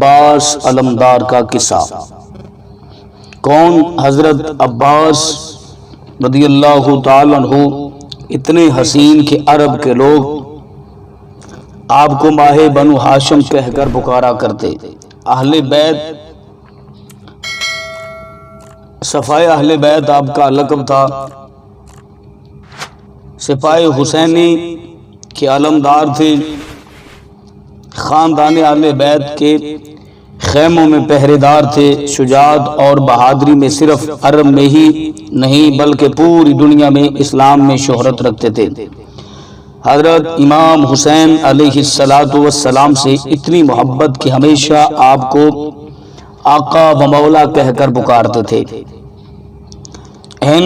عباس علمدار کا قصہ۔ کون؟ حضرت عباس رضی اللہ تعالی عنہ اتنے حسین کہ عرب کے لوگ آپ کو ماہ بنو ہاشم کہہ کر پکارا کرتے۔ اہل بیت، صفائے اہل بیت آپ کا لقب تھا۔ سپاہی حسینی کے علمدار تھے۔ خاندان اہل بیت کے خیموں میں پہرے دار تھے۔ شجاعت اور بہادری میں صرف عرب میں ہی نہیں بلکہ پوری دنیا میں اسلام میں شہرت رکھتے تھے۔ حضرت امام حسین علیہ السلام سے اتنی محبت کہ ہمیشہ آپ کو آقا و مولا کہہ کر پکارتے تھے۔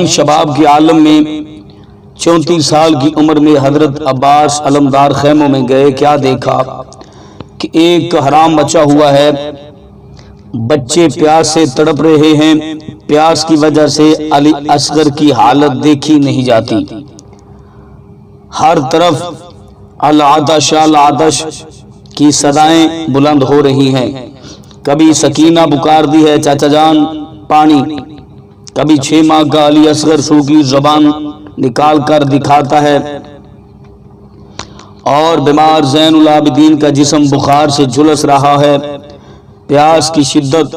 شباب کے عالم میں 34 سال کی عمر میں حضرت عباس علمدار خیموں میں گئے۔ کیا دیکھا کہ ایک حرام مچا ہوا ہے، بچے پیاس سے تڑپ رہے ہیں۔ پیاس کی وجہ سے علی اصغر کی حالت دیکھی نہیں جاتی۔ ہر طرف العطش العطش کی صدائیں بلند ہو رہی ہیں۔ کبھی سکینہ پکار دی ہے، چاچا جان پانی۔ کبھی 6 ماہ کا علی اصغر سوکھی زبان نکال کر دکھاتا ہے، اور بیمار زین العابدین کا جسم بخار سے جھلس رہا ہے۔ پیاس کی شدت،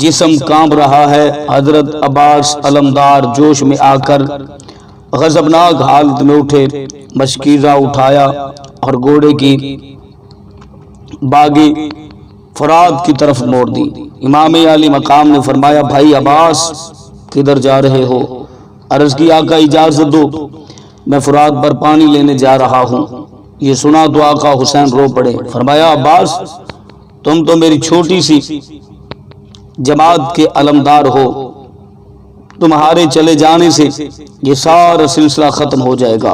جسم کانپ رہا ہے۔ حضرت عباس علمدار جوش میں آ کر غضبناک حالت میں اٹھے، مشکیزہ اٹھایا اور گھوڑے کی باگی فرات کی طرف موڑ دی۔ امام علی مقام نے فرمایا، بھائی عباس کدھر جا رہے ہو؟ عرض کی، آقا اجازت دو، میں فرات پر پانی لینے جا رہا ہوں۔ یہ سنا تو آقا حسین رو پڑے۔ فرمایا، عباس تم تو میری چھوٹی سی جماعت کے علمدار ہو، تمہارے چلے جانے سے یہ سارا سلسلہ ختم ہو جائے گا۔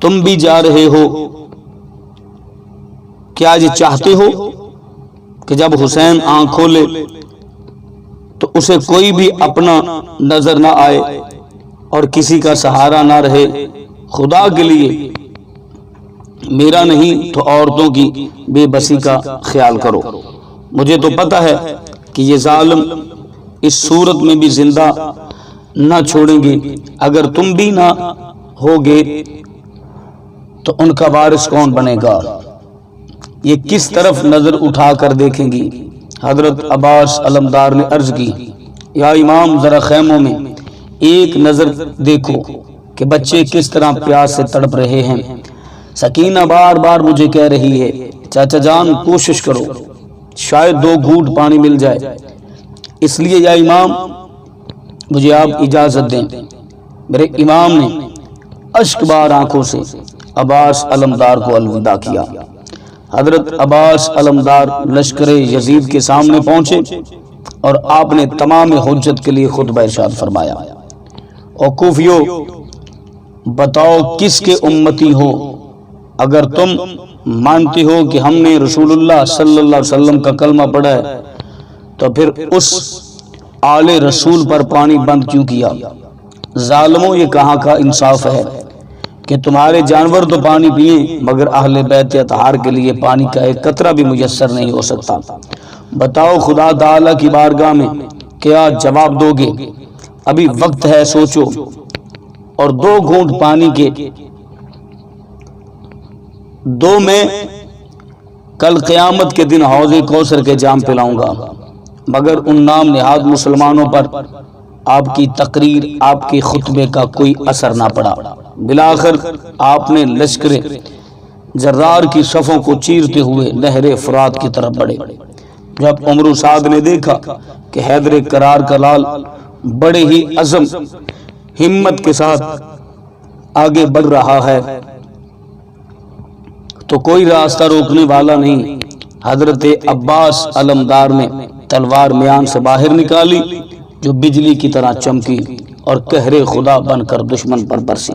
تم بھی جا رہے ہو، کیا یہ چاہتے ہو کہ جب حسین آنکھ کھولے تو اسے کوئی بھی اپنا نظر نہ آئے اور کسی کا سہارا نہ رہے؟ خدا کے لیے میرا نہیں تو عورتوں کی بے بسی کا خیال کرو۔ مجھے تو پتہ ہے کہ یہ ظالم اس صورت میں بھی زندہ نہ چھوڑیں گے۔ اگر تم بھی نہ ہوگے تو ان کا وارث کون بنے گا؟ یہ کس طرف نظر اٹھا کر دیکھیں گی؟ حضرت عباس علمدار نے عرض کی، یا امام ذرا خیموں میں ایک نظر دیکھو کہ بچے کس طرح پیاس سے تڑپ رہے ہیں۔ سکینہ بار بار مجھے کہہ رہی ہے، چاچا جان کوشش کرو، شاید 2 گھونٹ پانی مل جائے۔ اس لیے یا امام مجھے آپ اجازت دیں۔ میرے امام نے اشک بار آنکھوں سے عباس علمدار کو الوداع کیا۔ حضرت عباس علمدار لشکر یزید کے سامنے پہنچے اور آپ نے تمام حجت کے لیے خطبہ ارشاد فرمایا، او کوفیو، بتاؤ کس کے امتی ہو؟ اگر تم مانتے ہو کہ ہم نے رسول اللہ صلی اللہ علیہ وسلم کا کلمہ پڑھا ہے تو پھر اس آل رسول پر پانی بند کیوں کیا؟ ظالموں، یہ کہاں کا انصاف ہے کہ تمہارے جانور تو پانی پیئیں مگر اہل بیت اطہار کے لیے پانی کا ایک قطرہ بھی میسر نہیں ہو سکتا۔ بتاؤ خدا تعالی کی بارگاہ میں کیا جواب دو گے؟ ابھی وقت ہے، سوچو، اور 2 گھونٹ پانی کے دو میں کل قیامت کے دن حوض کوثر کے جام پلاؤں گا، مگر ان نام نہاد مسلمانوں پر آپ کی تقریر، آپ کے خطبے کا کوئی اثر نہ پڑا۔ بالآخر آپ نے لشکر جرار کی صفوں کو چیرتے ہوئے نہر فرات کی طرف بڑھے۔ جب عمر سعد نے دیکھا کہ حیدر کرار کا لال بڑے ہی عزم ہمت کے ساتھ آگے بڑھ رہا ہے تو کوئی راستہ روکنے والا نہیں، حضرت عباس علمدار نے تلوار میان سے باہر نکالی جو بجلی کی طرح چمکی اور قہر خدا بن کر دشمن پر برسی۔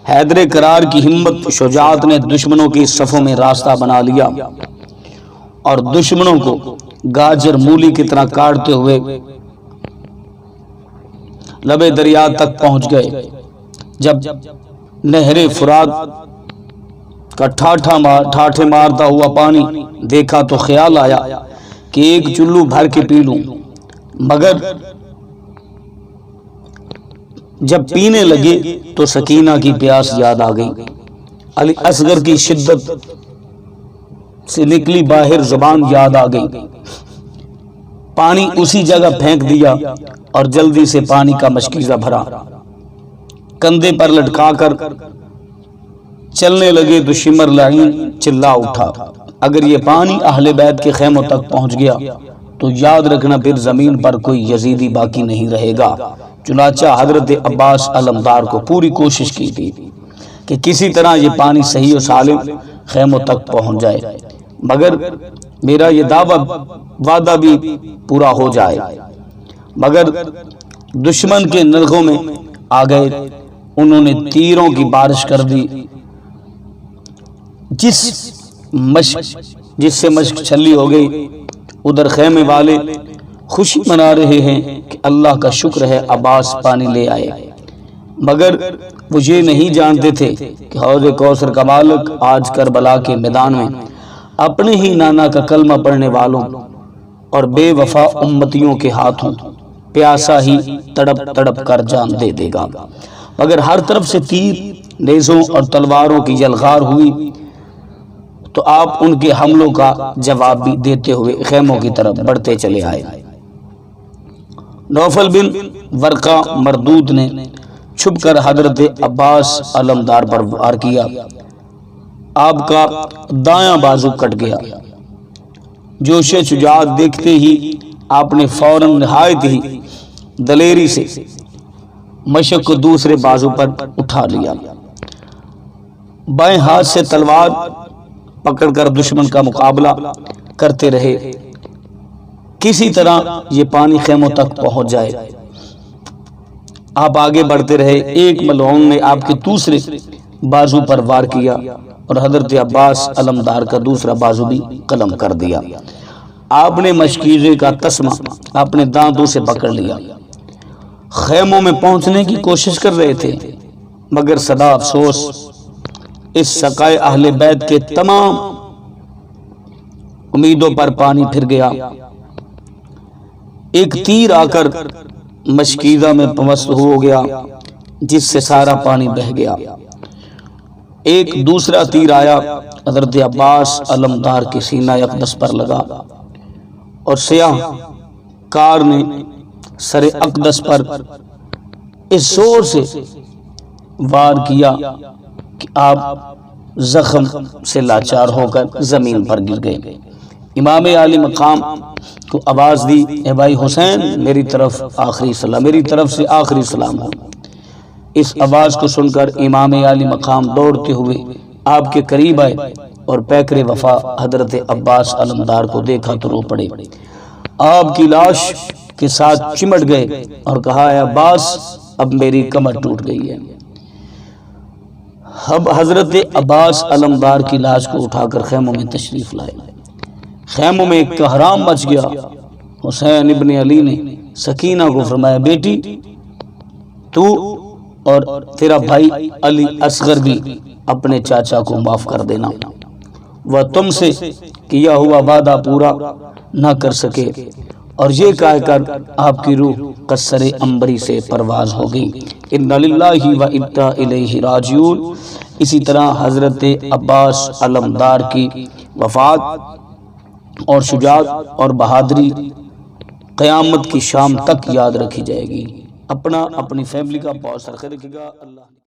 حیدر کرار کی ہمت شجاعت نے دشمنوں کی صفوں میں راستہ بنا لیا اور دشمنوں کو گاجر مولی کی طرح کاٹتے ہوئے لبے دریا تک پہنچ گئے۔ جب نہر فرات کا ٹھاٹھے مارتا ہوا پانی دیکھا تو خیال آیا کہ ایک چلو بھر کے پی لوں، مگر جب پینے لگے تو سکینہ کی پیاس یاد آ گئی۔ علی اصغر کی شدت سے نکلی باہر زبان یاد آ گئی، پانی اسی جگہ پھینک دیا اور جلدی سے پانی کا مشکیزہ بھرا، کندھے پر لٹکا کر چلنے لگے تو شمر لعین چلا اٹھا، اگر یہ پانی اہل بیت کے خیموں تک پہنچ گیا تو یاد رکھنا پھر زمین پر کوئی یزیدی باقی نہیں رہے گا۔ چنانچہ حضرت عباس علمدار کو پوری کوشش کی تھی کہ کسی طرح یہ پانی صحیح و سالم خیموں تک پہنچ جائے، مگر میرا یہ وعدہ بھی پورا ہو جائے، مگر دشمن کے نرغوں میں آ گئے، انہوں نے تیروں کی بارش کر دی، جس سے مشق چھلی ہو گئی۔ ادھر خیمے والے خوشی منا رہے ہیں کہ اللہ کا شکر ہے عباس پانی لے آئے، مگر وہ یہ نہیں جانتے تھے کہ حوض کوثر کا مالک آج کربلا کے میدان میں اپنے ہی نانا کا کلمہ پڑھنے والوں اور بے وفا امتیوں کے ہاتھوں پیاسا ہی تڑپ تڑپ کر جان دے دے گا۔ مگر ہر طرف سے تیر، نیزوں اور تلواروں کی یلغار ہوئی تو آپ ان کے حملوں کا جواب بھی دیتے ہوئے خیموں کی طرف بڑھتے چلے آئے۔ نوفل بن ورقہ مردود نے چھپ کر حضرت عباس علمدار پر وار کیا، آپ کا دایاں بازو کٹ گیا۔ جوش شجاعت دیکھتے ہی آپ نے فوراً نہایت ہی دلیری سے مشق کو دوسرے بازو پر اٹھا لیا، بائیں ہاتھ سے تلوار پکڑ کر دشمن کا مقابلہ کرتے رہے، کسی طرح یہ پانی خیموں تک پہنچ جائے۔ آپ آگے بڑھتے رہے، ایک ملعون نے آپ کے دوسرے بازو پر وار کیا اور حضرت عباس علمدار کا دوسرا بازو بھی قلم کر دیا۔ آپ نے مشکیزے کا تسمہ اپنے دانتوں سے پکڑ لیا، خیموں میں پہنچنے کی کوشش کر رہے تھے، مگر صدا افسوس اس سقائے اہل بیت کے تمام امیدوں پر پانی پھر گیا۔ ایک تیر آ کر مشکیزہ میں پوست ہو گیا، جس سے سارا پانی بہہ گیا۔ ایک دوسرا تیر آیا، حضرت عباس علمدار کے سینہ اقدس پر لگا اور سیاہ کار نے سر اقدس پر اس زور سے وار کیا کہ آپ زخم سے لاچار ہو کر زمین پر گر گئے۔ امام عالی مقام کو آواز دی، اے بھائی حسین، میری طرف سے آخری سلام ہو۔ اس آواز کو سن کر امام عالی مقام دوڑتے ہوئے آپ کے قریب آئے اور پیکر وفا حضرت عباس علمدار کو دیکھا تو رو پڑے، آپ کی لاش کے ساتھ چمٹ گئے اور کہا، اے عباس، اب میری کمر ٹوٹ گئی ہے۔ اب حضرت عباس علمدار کی لاش کو اٹھا کر خیموں میں تشریف لائے۔ خیموں میں ایک کہرام مچ گیا۔ حسین ابن علی نے سکینہ کو فرمایا، بیٹی، تو اور تیرا بھائی علی اصغر بھی اپنے چاچا کو معاف کر دینا، وہ تم سے کیا ہوا وعدہ پورا نہ کر سکے، اور یہ کہہ کر آپ کی روح قصر عنبری سے پرواز ہو گئی۔ انا للہ و انا الیہ راجعون۔ اسی طرح حضرت عباس علمدار کی وفات اور شجاعت اور بہادری قیامت کی شام تک یاد رکھی جائے گی۔ اپنی فیملی کا بہت سرخ رکھے گا۔ اللہ